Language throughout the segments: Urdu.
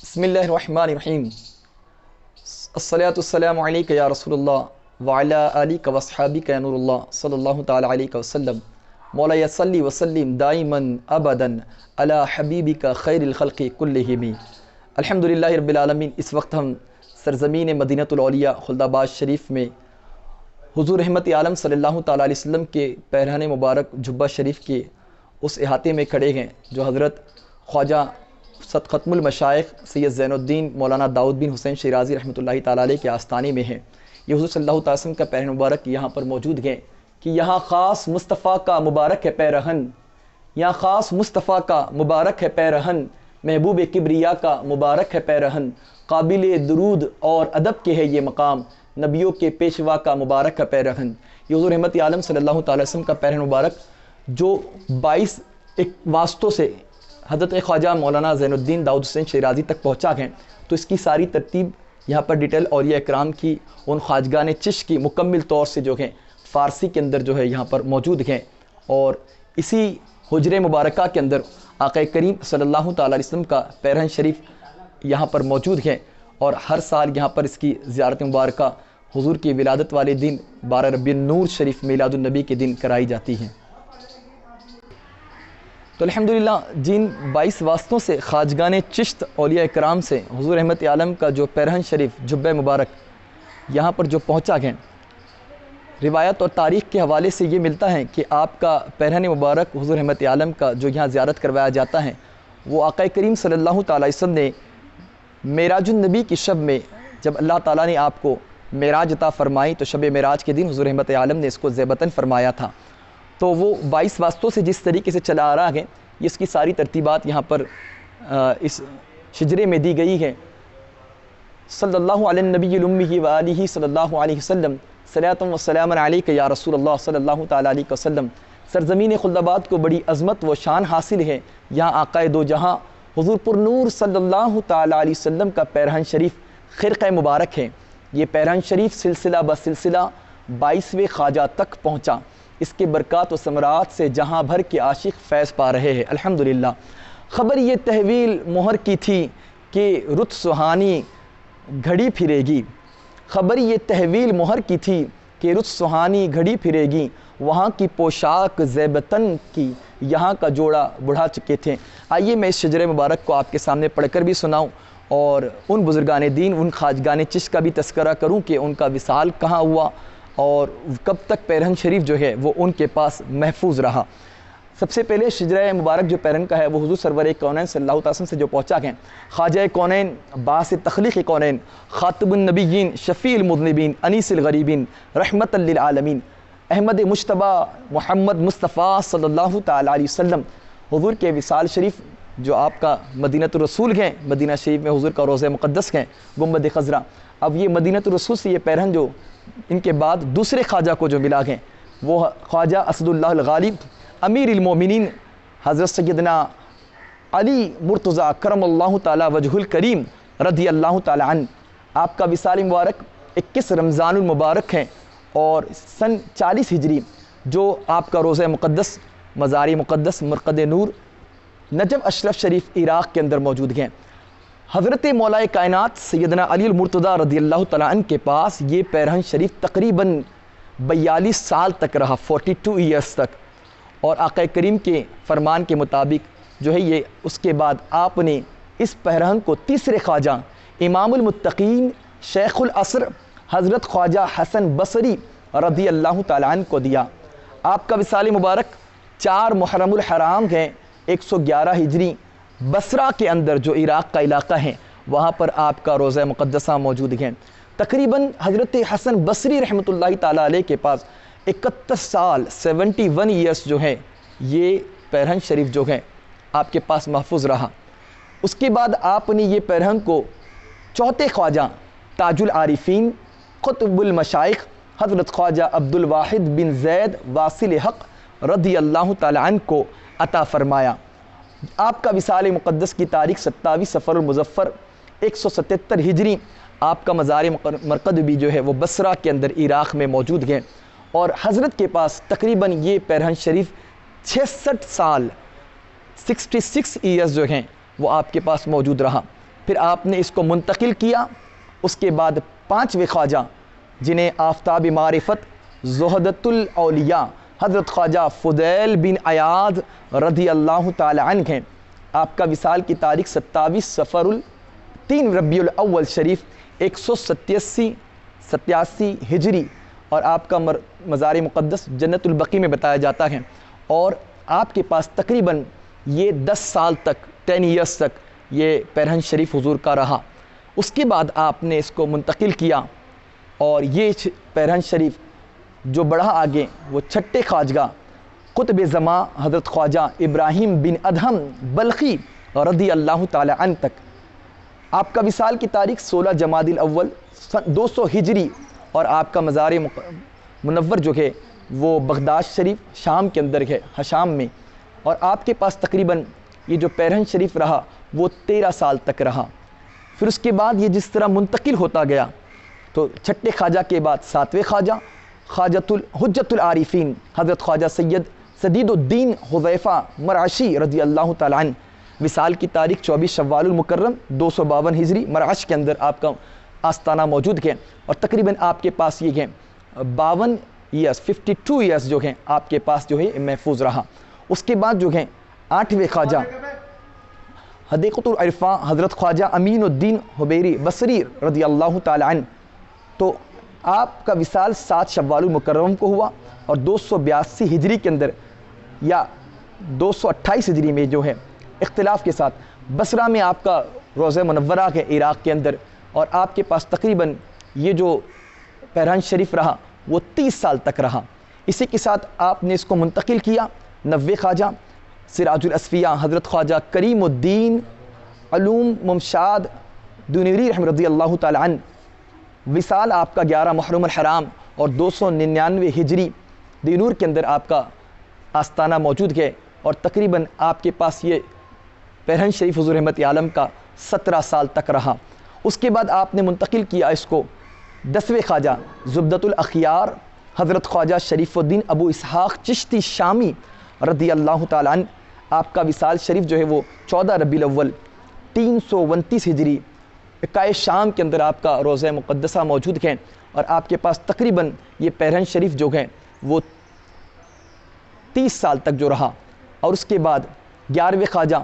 بسم اللہ الرحمن الرحیم الصلاۃ والسلام علیک یا رسول اللہ وعلی آلک واصحابک یا نور اللہ صلی اللہ تعالی علیہ وسلم مولا صلی وسلم دائما ابدا علی حبیبک خیر الخلق کلہم۔ الحمدللہ رب العالمین۔ اس وقت ہم سرزمین مدینۃ الاولیاء خلد آباد شریف میں حضور رحمت عالم صلی اللہ تعالی علیہ وسلم کے پیرہن مبارک جبہ شریف کے اس احاطے میں کھڑے ہیں جو حضرت خواجہ ختم المشائخ سید زین الدین مولانا داؤد بن حسین شیرازی رحمۃ اللہ تعالیٰ علیہ کے آستانے میں ہیں۔ یہ حضور صلی اللہ تعالی وسلم کا پیرہن مبارک یہاں پر موجود ہیں کہ یہاں خاص مصطفیٰ کا مبارک ہے پیرہن، یہاں خاص مصطفیٰ کا مبارک ہے پیرہن، محبوب کبریا کا مبارک ہے پیرہن، قابل درود اور ادب کے ہے یہ مقام، نبیوں کے پیشوا کا مبارک ہے پیرہن۔ یہ حضور رحمت عالم صلی اللہ تعالی وسلم کا پیرہن مبارک جو 22 واسطوں سے حضرت خواجہ مولانا زین الدین داؤد حسین شیرازی تک پہنچا گئے، تو اس کی ساری ترتیب یہاں پر ڈیٹیل اولیاء اکرام کی ان خواجگان چشت کی مکمل طور سے جو ہیں فارسی کے اندر جو ہے یہاں پر موجود ہیں، اور اسی حجر مبارکہ کے اندر آقا کریم صلی اللہ تعالی علیہ وسلم کا پیرہن شریف یہاں پر موجود ہیں، اور ہر سال یہاں پر اس کی زیارت مبارکہ حضور کی ولادت والے دن 12 ربیع النور شریف میلاد النبی کے دن کرائی جاتی ہیں۔ تو الحمدللہ جن 22 واسطوں سے خواجگان چشت اولیاء اکرام سے حضور رحمت عالم کا جو پیرہن شریف جبہ مبارک یہاں پر جو پہنچا گئے، روایت اور تاریخ کے حوالے سے یہ ملتا ہے کہ آپ کا پیرہن مبارک حضور رحمت عالم کا جو یہاں زیارت کروایا جاتا ہے وہ آقا کریم صلی اللہ تعالی علیہ وسلم نے معراج النبی کی شب میں جب اللہ تعالیٰ نے آپ کو معراج عطا فرمائی تو شب معراج کے دن حضور رحمت عالم نے اس کو زیبتاً فرمایا تھا۔ تو وہ 22 واسطوں سے جس طریقے سے چلا آ رہا ہے اس کی ساری ترتیبات یہاں پر اس شجرے میں دی گئی ہے۔ صلی اللہ علیہ النبی الامی و آلہ صلی اللہ علیہ وسلم صلاۃ و سلام علیک یا رسول اللہ صلی اللہ تعالی علیہ وسلم۔ سرزمین خلد آباد کو بڑی عظمت و شان حاصل ہے، یہاں آقائے دو جہاں حضور پر نور صلی اللہ تعالی علیہ وسلم کا پیرہن شریف خرقہ مبارک ہے۔ یہ پیرہن شریف سلسلہ بسلسلہ 22ویں خواجہ تک پہنچا، اس کے برکات و ثمرات سے جہاں بھر کے عاشق فیض پا رہے ہیں الحمدللہ۔ خبر یہ تحویل مہر کی تھی کہ رت سہانی گھڑی پھرے گی، خبر یہ تحویل مہر کی تھی کہ رت سہانی گھڑی پھرے گی، وہاں کی پوشاک زیبتن کی یہاں کا جوڑا بڑھا چکے تھے۔ آئیے میں اس شجرہ مبارک کو آپ کے سامنے پڑھ کر بھی سناؤں اور ان بزرگان دین ان خواجگان چشت کا بھی تذکرہ کروں کہ ان کا وصال کہاں ہوا اور کب تک پیرہن شریف جو ہے وہ ان کے پاس محفوظ رہا۔ سب سے پہلے شجرہ مبارک جو پیرہن کا ہے وہ حضور سرور کونین صلی اللہ تعالی وسلم سے جو پہنچا گئے، خواجہ کونین باعث تخلیق کونین خاتم النبیین شفیع المذنبین انیس الغریبین رحمت للعالمین احمد مجتبیٰ محمد مصطفیٰ صلی اللہ تعالی علیہ وسلم۔ حضور کے وصال شریف جو آپ کا مدینۃ الرسول ہیں، مدینہ شریف میں حضور کا روضہ مقدس ہیں گنبد خضرا، اب یہ مدینۃ الرسول سے یہ پیرہن جو ان کے بعد دوسرے خواجہ کو جو ملا گئے وہ خواجہ اسد اللہ الغالب امیر المومنین حضرت سیدنا علی مرتضیٰ کرم اللہ تعالی وجہ الکریم رضی اللہ تعالی عنہ۔ آپ کا وصال مبارک 21 رمضان المبارک ہے اور سن 40 ہجری جو آپ کا روضہ مقدس مزار مقدس مرقد نور نجف اشرف شریف عراق کے اندر موجود ہیں۔ حضرت مولا کائنات سیدنا علی المرتضیٰ رضی اللہ تعالیٰ عنہ کے پاس یہ پیرہن شریف تقریباً 42 سال تک رہا، 42 ایئرس تک، اور آقا کریم کے فرمان کے مطابق جو ہے یہ اس کے بعد آپ نے اس پیرہن کو تیسرے خواجہ امام المتقین شیخ العصر حضرت خواجہ حسن بصری رضی اللہ تعالیٰ عنہ کو دیا۔ آپ کا وصال مبارک 4 محرم الحرام ہے 111 ہجری بصرہ کے اندر جو عراق کا علاقہ ہے وہاں پر آپ کا روضہ مقدسہ موجود ہے۔ تقریباً حضرت حسن بصری رحمۃ اللہ تعالیٰ علیہ کے پاس 71 سال 71 ایئرس جو ہے یہ پیرہن شریف جو ہے آپ کے پاس محفوظ رہا۔ اس کے بعد آپ نے یہ پیرہن کو چوتھے خواجہ تاج العارفین قطب المشائخ حضرت خواجہ عبد الواحد بن زید واصل حق رضی اللہ تعالیٰ عنہ کو عطا فرمایا۔ آپ کا وصال مقدس کی تاریخ 27 صفر المظفر 177 ہجری، آپ کا مزار مرقد بھی جو ہے وہ بصرہ کے اندر عراق میں موجود ہے، اور حضرت کے پاس تقریباً یہ پیرہن شریف 66 سال 66 ایئرز جو ہیں وہ آپ کے پاس موجود رہا۔ پھر آپ نے اس کو منتقل کیا. اس کے بعد 5ویں خواجہ جنہیں آفتاب معرفت زہدۃ الاولیاء حضرت خواجہ فضیل بن عیاض رضی اللہ تعالی عنہ ہیں. آپ کا وصال کی تاریخ 27 صفر 3 ربیع الاول شریف 187 ہجری اور آپ کا مزار مقدس جنت البقیع میں بتایا جاتا ہے. اور آپ کے پاس تقریباً یہ 10 سال تک 10 ایئرس تک یہ پیرہن شریف حضور کا رہا. اس کے بعد آپ نے اس کو منتقل کیا اور یہ پیرہن شریف جو بڑھا آگے وہ چھٹے خواجہ قطب زماں حضرت خواجہ ابراہیم بن ادہم بلخی رضی اللہ تعالی عنہ تک. آپ کا وصال کی تاریخ 16 جمادی الاول 200 ہجری اور آپ کا مزار منور جو ہے وہ بغداد شریف شام کے اندر ہے، شام میں. اور آپ کے پاس تقریباً یہ جو پیرہن شریف رہا وہ 13 سال تک رہا. پھر اس کے بعد یہ جس طرح منتقل ہوتا گیا تو چھٹے خواجہ کے بعد 7ویں خواجہ خواجۃ الحجۃ العارفین حضرت خواجہ سید سدید الدین حذیفہ مرعشی رضی اللہ تعالی عنہ. وصال کی تاریخ 24 شوال المکرم 252 ہجری مرعش کے اندر آپ کا آستانہ موجود ہے. اور تقریباً آپ کے پاس یہ ہیں 52 ایئرس 52 ایئرس جو ہیں آپ کے پاس جو ہے محفوظ رہا. اس کے بعد جو ہیں 8ویں خواجہ حدیقۃ العرفاں حضرت خواجہ امین الدین حبیری بصری رضی اللہ تعالی عنہ. تو آپ کا وصال 7 شوال المکرم کو ہوا اور 282 ہجری کے اندر یا 228 ہجری میں جو ہے اختلاف کے ساتھ بصرہ میں آپ کا روضہ منورہ ہے عراق کے اندر. اور آپ کے پاس تقریباً یہ جو پیرہن شریف رہا وہ 30 سال تک رہا. اسی کے ساتھ آپ نے اس کو منتقل کیا 90 خواجہ سراج الاصفیاء حضرت خواجہ کریم الدین علوم ممشاد دونیری رحمہ رضی اللہ تعالی عنہ. وصال آپ کا 11 محرم الحرام اور 299 ہجری دینور کے اندر آپ کا آستانہ موجود ہے. اور تقریباً آپ کے پاس یہ پیرہن شریف حضور رحمت عالم کا 17 سال تک رہا. اس کے بعد آپ نے منتقل کیا اس کو 10ویں خواجہ زبدۃ الاخیار حضرت خواجہ شریف الدین ابو اسحاق چشتی شامی رضی اللہ تعالی عنہ. آپ کا وصال شریف جو ہے وہ 14 ربیع الاول 329 ہجری اکائے شام کے اندر آپ کا روضہ مقدسہ موجود ہے. اور آپ کے پاس تقریباً یہ پیرہن شریف جو ہے وہ 30 سال تک جو رہا. اور اس کے بعد 11ویں خواجہ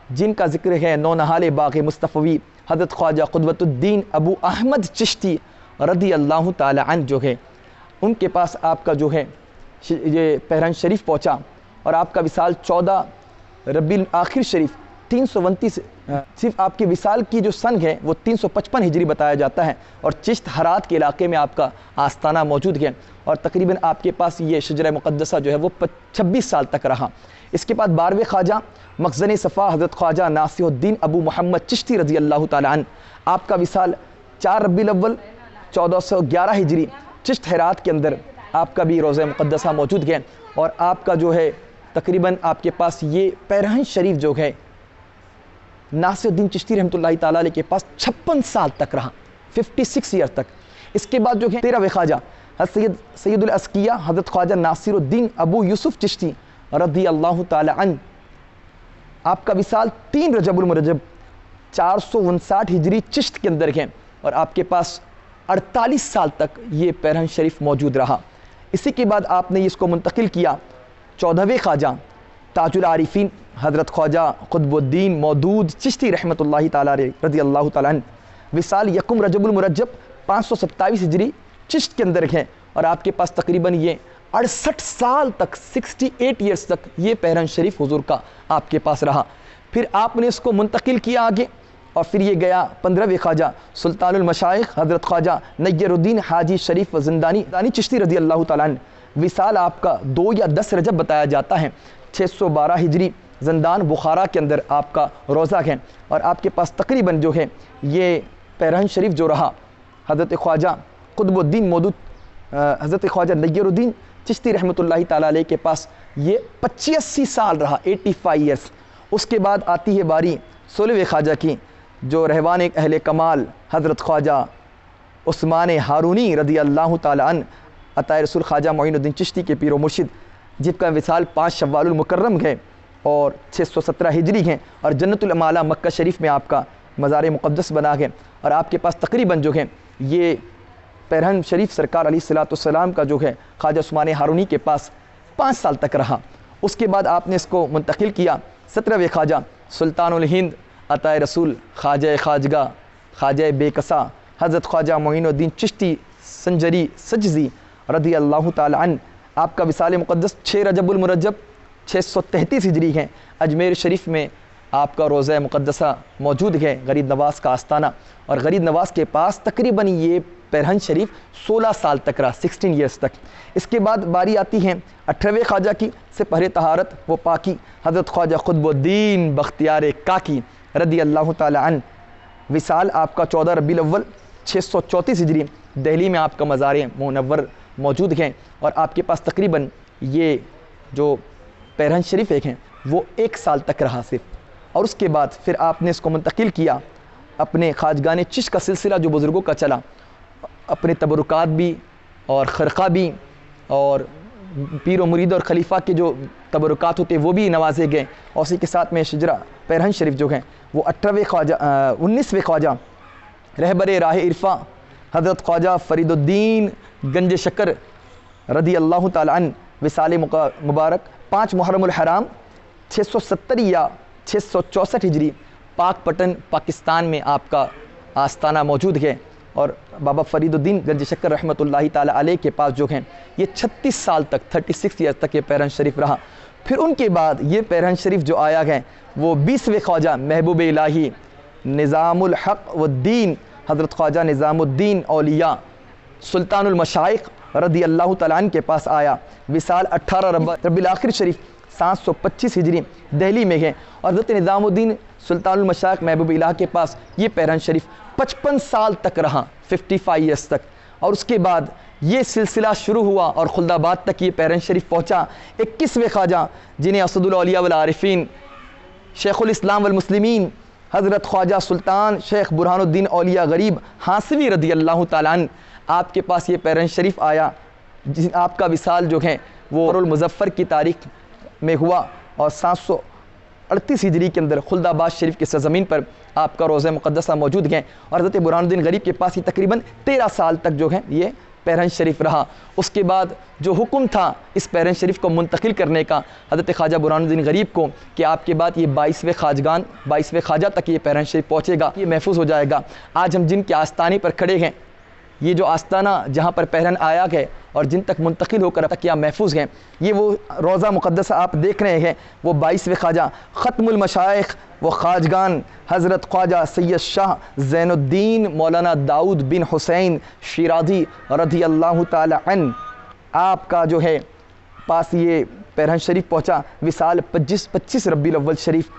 جن کا ذکر ہے نونہال باغ مصطفی حضرت خواجہ قدوۃ الدین ابو احمد چشتی رضی اللہ تعالی عنہ جو ہے ان کے پاس آپ کا جو ہے یہ پیرہن شریف پہنچا. اور آپ کا وصال 14 ربیع آخر شریف 329 صرف آپ کے وصال کی جو سن ہے وہ 355 ہجری بتایا جاتا ہے. اور چشت ہرات کے علاقے میں آپ کا آستانہ موجود ہے. اور تقریباً آپ کے پاس یہ شجرہ مقدسہ جو ہے وہ 26 سال تک رہا. اس کے بعد 12ویں خواجہ مخزن صفا حضرت خواجہ ناصر الدین ابو محمد چشتی رضی اللہ تعالی عنہ. آپ کا وصال 4 ربیع الاول 1411 ہجری چشت ہرات کے اندر آپ کا بھی روضہ مقدسہ موجود ہے. اور آپ کا جو ہے تقریباً آپ کے پاس یہ پیرہن شریف جو ہے ناصر الدین چشتی رحمۃ اللہ تعالیٰ علیہ کے پاس 56 سال تک رہا 56 ایئر تک. اس کے بعد جو ہے 13ویں خواجہ سید الاسقیہ حضرت خواجہ ناصر الدین ابو یوسف چشتی رضی اللہ تعالی عنہ. آپ کا وصال 3 رجب المرجب 459 ہجری چشت کے اندر ہے. اور آپ کے پاس 48 سال تک یہ پیرہن شریف موجود رہا. اسی کے بعد آپ نے اس کو منتقل کیا 14ویں خواجہ تاج العارفین حضرت خواجہ قطب الدین مودود چشتی رحمۃ اللہ تعالیٰ رضی اللہ تعالیٰ عنہ. وصال 1 رجب المرجب 527 ہجری چشت کے اندر ہے. اور آپ کے پاس تقریباً یہ 68 سال تک 68 ایئرس تک یہ پیرہن شریف حضور کا آپ کے پاس رہا. پھر آپ نے اس کو منتقل کیا آگے اور پھر یہ گیا 15ویں خواجہ سلطان المشائخ حضرت خواجہ نیر الدین حاجی شریف زندانی چشتی رضی اللہ تعالیٰ عنہ. وصال آپ کا 2 یا 10 رجب بتایا جاتا ہے 612 ہجری زندان بخارا کے اندر آپ کا روضہ ہے. اور آپ کے پاس تقریباً جو ہے یہ پیرہن شریف جو رہا حضرت خواجہ قطب الدین مودود حضرت خواجہ نیر الدین چشتی رحمۃ اللہ تعالیٰ علیہ کے پاس یہ 85 سال رہا 85 ایئرس. اس کے بعد آتی ہے باری 16ویں خواجہ کی جو رہوان اہل کمال حضرت خواجہ عثمان ہارونی رضی اللہ تعالیٰ عنہ عطائے رسول خواجہ معین الدین چشتی کے پیر و مرشد جن کا وصال 5 شوال المکرم ہے اور 617 ہجری ہیں، اور جنت المعلی مکہ شریف میں آپ کا مزار مقدس بنا ہے، اور آپ کے پاس تقریباً جو ہے یہ پیرہن شریف سرکار علیہ الصلوۃ والسلام کا جو ہے خواجہ عثمان ہارونی کے پاس 5 سال تک رہا۔ اس کے بعد آپ نے اس کو منتقل کیا 17ویں خواجہ سلطان الہند عطائے رسول خواجہ خواجگاہ خواجہ بے کسا حضرت خواجہ معین الدین چشتی سنجری سجزی رضی اللہ تعالی عنہ، آپ کا وصال مقدس 6 رجب المرجب 633 ہجری ہے، اجمیر شریف میں آپ کا روضہ مقدسہ موجود ہے، غریب نواز کا آستانہ، اور غریب نواز کے پاس تقریباً یہ پیرہن شریف 16 سال تک رہا، 16 ایئرس تک۔ اس کے بعد باری آتی ہے 18ویں خواجہ کی، سپہر طہارت و پاکی حضرت خواجہ قطب الدین بختیار کاکی رضی اللہ تعالی عنہ، وصال آپ کا 14 ربیع الاول 634 ہجری، دہلی میں آپ کا مزار منور موجود ہیں، اور آپ کے پاس تقریباً یہ جو پیرہن شریف ایک ہیں وہ 1 سال تک رہا صرف، اور اس کے بعد پھر آپ نے اس کو منتقل کیا اپنے خواجگان چشت کا سلسلہ جو بزرگوں کا چلا، اپنے تبرکات بھی اور خرقہ بھی اور پیر و مرید اور خلیفہ کے جو تبرکات ہوتے وہ بھی نوازے گئے، اور اسی کے ساتھ میں شجرہ پیرہن شریف جو ہیں وہ 19ویں خواجہ رہبر راہ عرفاں حضرت خواجہ فرید الدین گنج شکر رضی اللہ تعالی عنہ، وصال مبارک 5 محرم الحرام 670 یا 664 ہجری، پاک پٹن پاکستان میں آپ کا آستانہ موجود ہے، اور بابا فرید الدین گنج شکر رحمۃ اللہ تعالی علیہ کے پاس جو ہیں یہ 36 سال تک 36 ایئر تک یہ پیرہن شریف رہا۔ پھر ان کے بعد یہ پیرہن شریف جو آیا ہے وہ 20ویں خواجہ محبوب الہی نظام الحق والدین حضرت خواجہ نظام الدین اولیاء سلطان المشائق رضی اللہ تعالیٰ عنہ کے پاس آیا، وصال 18 ربیع الاخر شریف 725 ہجری، دہلی میں ہے، اور حضرت نظام الدین سلطان المشائق محبوب الہ کے پاس یہ پیرہن شریف 55 سال تک رہا، 55 ایئرس تک، اور اس کے بعد یہ سلسلہ شروع ہوا اور خلد آباد تک یہ پیرہن شریف پہنچا 21ویں خواجہ جنہیں اسد الاولیاء والعارفین شیخ الاسلام والمسلمین حضرت خواجہ سلطان شیخ برہان الدین اولیاء غریب ہانسوی رضی اللہ تعالیٰ عنہ، آپ کے پاس یہ پیرہن شریف آیا، آپ کا وصال جو ہے وہ المظفر کی تاریخ میں ہوا، اور 738 ہجری کے اندر خلد آباد شریف کی سرزمین پر آپ کا روضہ مقدسہ موجود ہے، اور حضرت برہان الدین غریب کے پاس یہ تقریباً 13 سال تک جو ہے یہ پیرہن شریف رہا۔ اس کے بعد جو حکم تھا اس پیرہن شریف کو منتقل کرنے کا حضرت خواجہ برہان الدین غریب کو کہ آپ کے بعد یہ 22ویں خواجہ تک یہ پیرہن شریف پہنچے گا، یہ محفوظ ہو جائے گا۔ آج ہم جن کے آستانے پر کھڑے ہیں، یہ جو آستانہ جہاں پر پیرہن آیا ہے اور جن تک منتقل ہو کر تک یہ محفوظ ہیں، یہ وہ روضہ مقدسہ آپ دیکھ رہے ہیں، وہ 22ویں خواجہ ختم المشائخ و خواجگان حضرت خواجہ سید شاہ زین الدین مولانا داؤد بن حسین شیرازی رضی اللہ تعالی عنہ، آپ کا جو ہے پاس یہ پیرہن شریف پہنچا، وصال 25 ربیع الاول شریف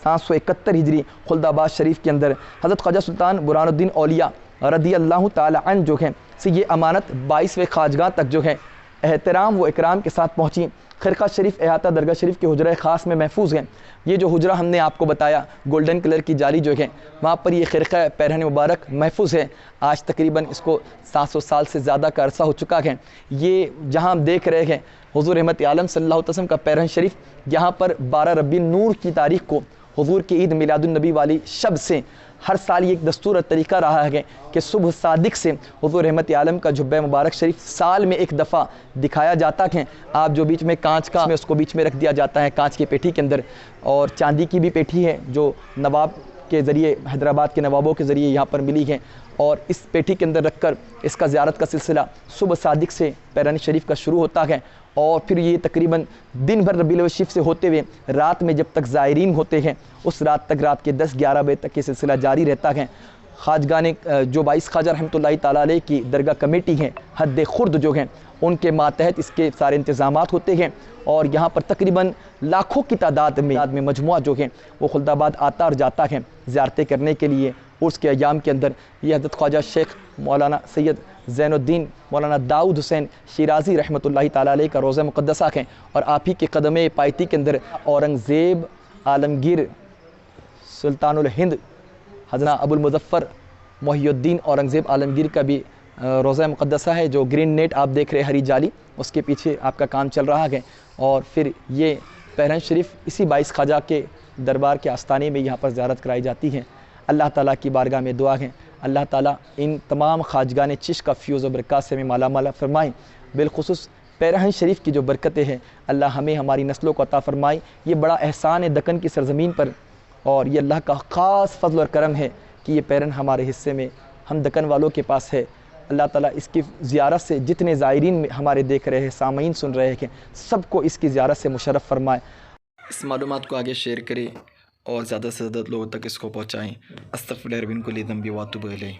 771 ہجری، خلد آباد شریف کے اندر حضرت خواجہ سلطان برہان الدین اولیاء رضی اللہ تعالی عنہ جو ہے سے یہ امانت 22ویں خواجگاہ تک جو ہے احترام و اکرام کے ساتھ پہنچی۔ خرقہ شریف احاطہ درگاہ شریف کے حجرہ خاص میں محفوظ ہیں۔ یہ جو حجرہ ہم نے آپ کو بتایا گولڈن کلر کی جالی جو ہے وہاں پر یہ خرقہ پیرہن مبارک محفوظ ہے، آج تقریباً اس کو 700 سال سے زیادہ کا عرصہ ہو چکا ہے۔ یہ جہاں ہم دیکھ رہے ہیں حضور رحمت عالم صلی اللہ علیہ وسلم کا پیرہن شریف، یہاں پر 12 ربیع النور کی تاریخ کو حضور کی عید میلاد النبی والی شب سے ہر سال یہ ایک دستور اور طریقہ رہا ہے کہ صبح صادق سے حضور رحمت عالم کا جبہ مبارک شریف سال میں ایک دفعہ دکھایا جاتا ہے۔ آپ جو بیچ میں کانچ کا اس کو بیچ میں رکھ دیا جاتا ہے کانچ کی پیٹھی کے اندر، اور چاندی کی بھی پیٹھی ہے جو نواب کے ذریعے حیدرآباد کے نوابوں کے ذریعے یہاں پر ملی ہے، اور اس پیٹھی کے اندر رکھ کر اس کا زیارت کا سلسلہ صبح صادق سے پیرہن شریف کا شروع ہوتا ہے، اور پھر یہ تقریباً دن بھر ربیع الاول شریف سے ہوتے ہوئے رات میں جب تک زائرین ہوتے ہیں اس رات تک، رات کے 10-11 بجے تک یہ سلسلہ جاری رہتا ہے۔ خواجگان جو 22 خواجہ رحمۃ اللہ تعالیٰ علیہ کی درگاہ کمیٹی ہیں حد خرد جو ہیں ان کے ماتحت اس کے سارے انتظامات ہوتے ہیں، اور یہاں پر تقریباً لاکھوں کی تعداد میں مجموعہ جو ہے وہ خلد آباد آتا اور جاتا ہے زیارتیں کرنے کے لیے۔ عرس کے ایام کے اندر یہ حضرت خواجہ شیخ مولانا سید زین الدین مولانا داؤد حسین شیرازی رحمۃ اللہ تعالیٰ علیہ کا روضہ مقدسہ ہے، اور آپ ہی کے قدم پایتی کے اندر اورنگزیب عالمگیر سلطان الہند حضرت ابو المظفر محی الدین اورنگزیب عالمگیر کا بھی روضہ مقدسہ ہے، جو گرین نیٹ آپ دیکھ رہے ہری جالی اس کے پیچھے آپ کا کام چل رہا ہے، اور پھر یہ پیرہن شریف اسی باعث خواجہ کے دربار کے آستانے میں یہاں پر زیارت کرائی جاتی ہیں۔ اللہ تعالیٰ کی بارگاہ میں دعا ہے اللہ تعالیٰ ان تمام خواجگان چشت کا فیوز و برکات سے ہمیں مالا مالا فرمائیں۔ بالخصوص پیرہن شریف کی جو برکتیں ہیں اللہ ہمیں ہماری نسلوں کو عطا فرمائے۔ یہ بڑا احسان ہے دکن کی سرزمین پر، اور یہ اللہ کا خاص فضل اور کرم ہے کہ یہ پیرہن ہمارے حصے میں ہم دکن والوں کے پاس ہے۔ اللہ تعالیٰ اس کی زیارت سے جتنے زائرین ہمارے دیکھ رہے ہیں، سامعین سن رہے ہیں، سب کو اس کی زیارت سے مشرف فرمائے۔ اس معلومات کو آگے شیئر کریں اور زیادہ سے زیادہ لوگوں تک اس کو پہنچائیں۔ استغفر ربی من کل ذنب و اتوب الیہ۔